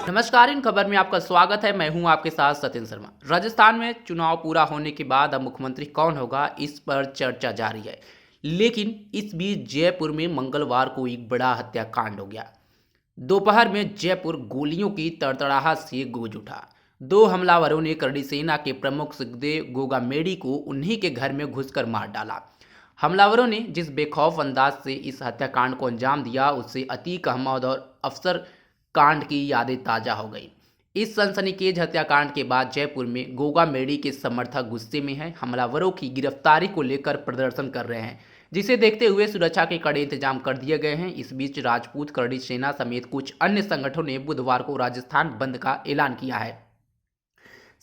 नमस्कार। इन खबर में आपका स्वागत है। मैं हूं आपके साथ सत्येंद्र शर्मा। राजस्थान में चुनाव पूरा होने के बाद अब मुख्यमंत्री कौन होगा, इस पर चर्चा जारी है। लेकिन इस बीच जयपुर में मंगलवार को एक बड़ा हत्याकांड हो गया। दोपहर में जयपुर गोलियों की तड़तड़ाहट से गूंज उठा। दो हमलावरों ने करड़ी सेना के प्रमुख सुखदेव गोगामेडी को उन्हीं के घर में घुसकर मार डाला। हमलावरों ने जिस बेखौफ अंदाज से इस हत्याकांड को अंजाम दिया, उससे अतीक अहमद और अफसर कांड की यादें ताज़ा हो गई। इस सनसनीखेज हत्याकांड के बाद जयपुर में गोगामेडी के समर्थक गुस्से में हैं। हमलावरों की गिरफ्तारी को लेकर प्रदर्शन कर रहे हैं, जिसे देखते हुए सुरक्षा के कड़े इंतजाम कर दिए गए हैं। इस बीच राजपूत करड़ी सेना समेत कुछ अन्य संगठनों ने बुधवार को राजस्थान बंद का ऐलान किया है।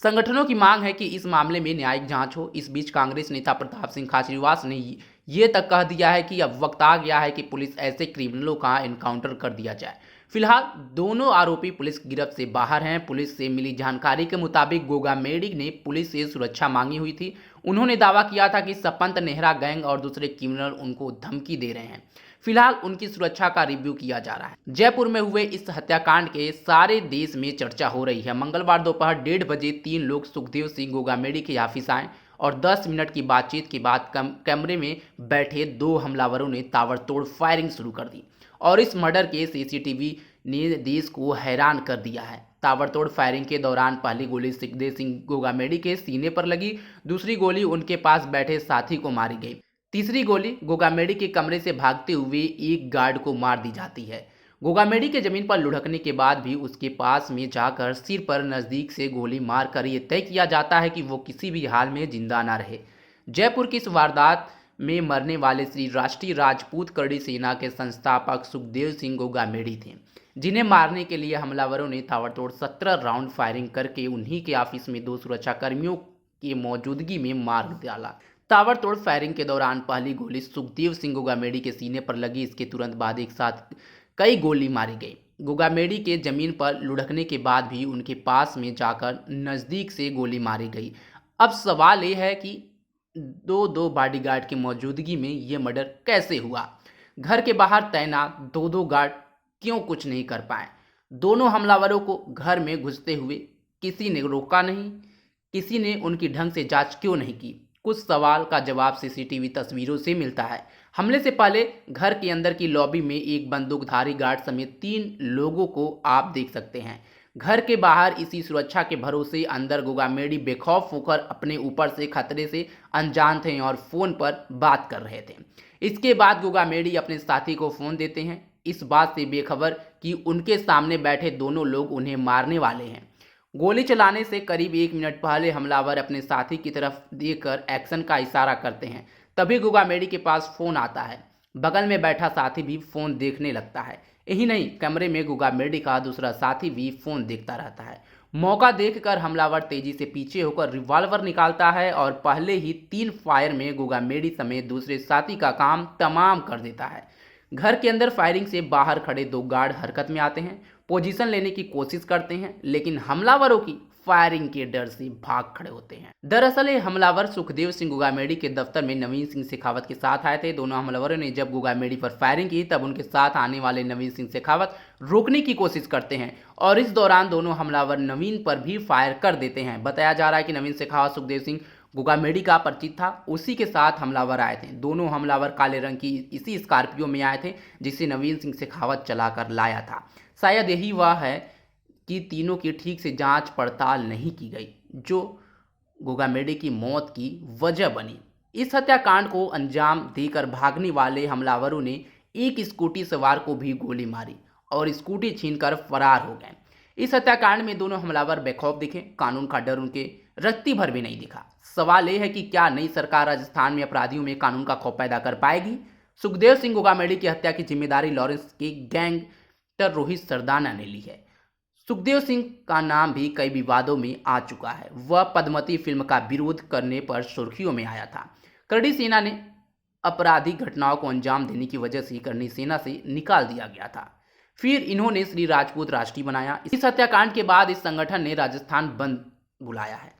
संगठनों की मांग है कि इस मामले में न्यायिक जांच हो। इस बीच कांग्रेस नेता प्रताप सिंह खाचरियावास ने ये तक कह दिया है कि अब वक्त आ गया है कि पुलिस ऐसे क्रिमिनलों का एनकाउंटर कर दिया जाए। फिलहाल दोनों आरोपी पुलिस गिरफ्त से बाहर हैं। पुलिस से मिली जानकारी के मुताबिक गोगामेडी ने पुलिस से सुरक्षा मांगी हुई थी। उन्होंने दावा किया था कि सपंत नेहरा गैंग और दूसरे क्रिमिनल उनको धमकी दे रहे हैं। फिलहाल उनकी सुरक्षा का रिव्यू किया जा रहा है। जयपुर में हुए इस हत्याकांड के सारे देश में चर्चा हो रही है। मंगलवार दोपहर 1:30 बजे 3 लोग सुखदेव सिंह गोगामेडी के ऑफिस आए और 10 मिनट की बातचीत के बाद कैमरे में बैठे दो हमलावरों ने ताबड़तोड़ फायरिंग शुरू कर दी और इस मर्डर के सीसीटीवी ने देश को हैरान कर दिया है। ताबड़तोड़ फायरिंग के दौरान पहली गोली सुखदेव सिंह गोगामेडी के सीने पर लगी, दूसरी गोली उनके पास बैठे साथी को मारी गई, तीसरी गोली गोगामेडी के कमरे से भागते हुए एक गार्ड को मार दी जाती है। गोगामेडी के जमीन पर लुढ़कने के बाद भी उसके पास में जाकर सिर पर नज़दीक से गोली मारकर यह तय किया जाता है कि वो किसी भी हाल में जिंदा ना रहे। जयपुर की इस वारदात में मरने वाले श्री राष्ट्रीय राजपूत करड़ी सेना के संस्थापक सुखदेव सिंह गोगामेडी थे, जिन्हें मारने के लिए हमलावरों ने ताबड़तोड़ 17 राउंड फायरिंग करके उन्हीं के ऑफिस में 2 सुरक्षाकर्मियों की मौजूदगी में मार डाला। ताबड़तोड़ फायरिंग के दौरान पहली गोली सुखदेव सिंह गोगामेडी के सीने पर लगी। इसके तुरंत बाद एक साथ कई गोली मारी गई। गोगामेडी के जमीन पर लुढ़कने के बाद भी उनके पास में जाकर नज़दीक से गोली मारी गई। अब सवाल यह है कि दो बॉडीगार्ड की मौजूदगी में ये मर्डर कैसे हुआ? घर के बाहर तैनात दो गार्ड क्यों कुछ नहीं कर पाए? दोनों हमलावरों को घर में घुसते हुए किसी ने रोका नहीं? किसी ने उनकी ढंग से जांच क्यों नहीं की? कुछ सवाल का जवाब सीसीटीवी तस्वीरों से मिलता है। हमले से पहले घर के अंदर की लॉबी में एक बंदूकधारी गार्ड समेत 3 लोगों को आप देख सकते हैं। घर के बाहर इसी सुरक्षा के भरोसे अंदर गोगामेडी बेखौफ होकर अपने ऊपर से खतरे से अनजान थे और फोन पर बात कर रहे थे। इसके बाद गोगामेडी अपने साथी को फोन देते हैं, इस बात से बेखबर कि उनके सामने बैठे दोनों लोग उन्हें मारने वाले हैं। गोली चलाने से करीब 1 मिनट पहले हमलावर अपने साथी की तरफ देखकर एक्शन का इशारा करते हैं। तभी गोगामेडी के पास फोन आता है। बगल में बैठा साथी भी फोन देखने लगता है। यही नहीं, कैमरे में गोगामेडी का दूसरा साथी भी फोन देखता रहता है। मौका देखकर हमलावर तेजी से पीछे होकर रिवॉल्वर निकालता है और पहले ही 3 फायर में गोगामेडी समेत दूसरे साथी का काम तमाम कर देता है। घर के अंदर फायरिंग से बाहर खड़े 2 गार्ड हरकत में आते हैं, पोजीशन लेने की कोशिश करते हैं, लेकिन हमलावरों की फायरिंग के डर से भाग खड़े होते हैं। दरअसल ये हमलावर सुखदेव सिंह गोगामेडी के दफ्तर में नवीन सिंह शेखावत के साथ आए थे। दोनों हमलावरों ने जब गोगामेडी पर फायरिंग की तब उनके साथ आने वाले नवीन सिंह शेखावत रोकने की कोशिश करते हैं और इस दौरान दोनों हमलावर नवीन पर भी फायर कर देते हैं। बताया जा रहा है कि नवीन शेखावत सुखदेव सिंह गोगामेडी का परिचित था, उसी के साथ हमलावर आए थे। दोनों हमलावर काले रंग की इसी स्कॉर्पियो में आए थे जिसे नवीन सिंह शेखावत चलाकर लाया था। शायद यही वह है कि तीनों की ठीक से जांच पड़ताल नहीं की गई, जो गोगामेडी की मौत की वजह बनी। इस हत्याकांड को अंजाम देकर भागने वाले हमलावरों ने एक स्कूटी सवार को भी गोली मारी और स्कूटी छीनकर फरार हो गए। इस हत्याकांड में दोनों हमलावर बेखौफ दिखे, कानून का डर उनके रत्ती भर भी नहीं दिखा। सवाल यह है कि क्या नई सरकार राजस्थान में अपराधियों में कानून का खौफ पैदा कर पाएगी? सुखदेव सिंह गोगामेडी की हत्या की जिम्मेदारी लॉरेंस के गैंगस्टर रोहित सरदाना ने ली है। सुखदेव सिंह का नाम भी कई विवादों में आ चुका है। वह पद्मावती फिल्म का विरोध करने पर सुर्खियों में आया था। करड़ी सेना ने आपराधिक घटनाओं को अंजाम देने की वजह से करड़ी सेना से निकाल दिया गया था। फिर इन्होंने श्री राजपूत राष्ट्रीय बनाया। इस हत्याकांड के बाद इस संगठन ने राजस्थान बंद बुलाया है।